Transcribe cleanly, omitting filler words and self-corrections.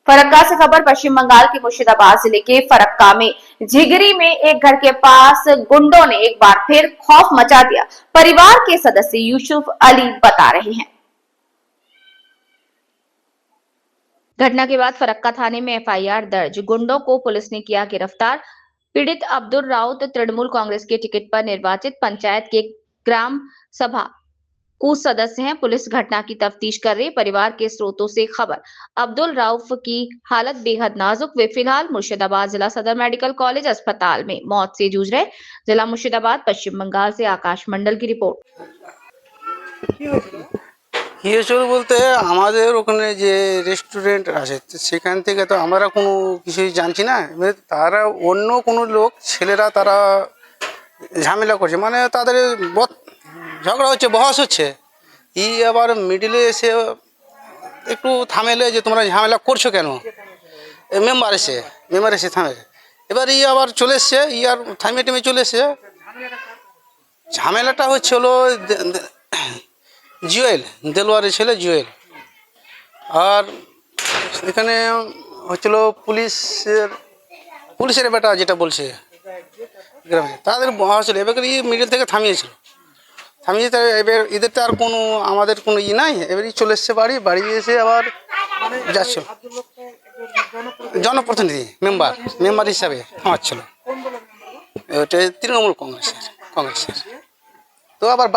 फरक्का से खबर पश्चिम बंगाल के मुर्शिदाबाद जिले के फरक्का में झिगरी में एक घर के पास गुंडों ने एक बार फिर खौफ मचा दिया। परिवार के सदस्य यूसुफ अली बता रहे हैं। घटना के बाद फरक्का थाने में एफआईआर दर्ज, गुंडों को पुलिस ने किया गिरफ्तार। पीड़ित अब्दुल राउत तृणमूल कांग्रेस के टिकट पर निर्वाचित पंचायत के ग्राम सभा कूच सदस्य हैं। पुलिस घटना की तफ्तीश कर रही। परिवार के स्रोतों से खबर, अब्दुल राउफ की हालत बेहद नाजुक। वे फिलहाल मुर्शिदाबाद जिला सदर मेडिकल कॉलेज अस्पताल में मौत से जूझ रहे। जिला मुर्शिदाबाद, पश्चिम बंगाल से आकाश मंडल की रिपोर्ट। কি হয়েছিল বলতে আমাদের ওখানে যে রেস্টুরেন্ট আছে সেখান থেকে তো আমরা কোনো কিছুই জানছি না। এবার তারা অন্য কোনো লোক ছেলেরা তারা ঝামেলা করছে, মানে তাদের ঝগড়া হচ্ছে, বহস হচ্ছে। আবার মিডিলে এসে একটু থামেলে যে তোমরা ঝামেলা করছো কেন, মেম্বার এসে থামে। এবার আবার চলে এসছে, আর থামিয়ে টেমে চলে এসছে। ঝামেলাটা হচ্ছে হলো জুয়েল, দেলোয়ারের ছেলে জুয়েল। আর এখানে হচ্ছিল পুলিশের বেটা যেটা বলছে গ্রামে, তাদের হচ্ছিল। এবার মিডিল থেকে থামিয়েছিল, এবার এদের তো আর কোনো আমাদের কোনো নাই। এবারই চলে এসছে বাড়ি এসে আবার যাচ্ছিল জনপ্রতিনিধি মেম্বার হিসাবে থামাচ্ছিল। ওটা তৃণমূল কংগ্রেসের তো আবার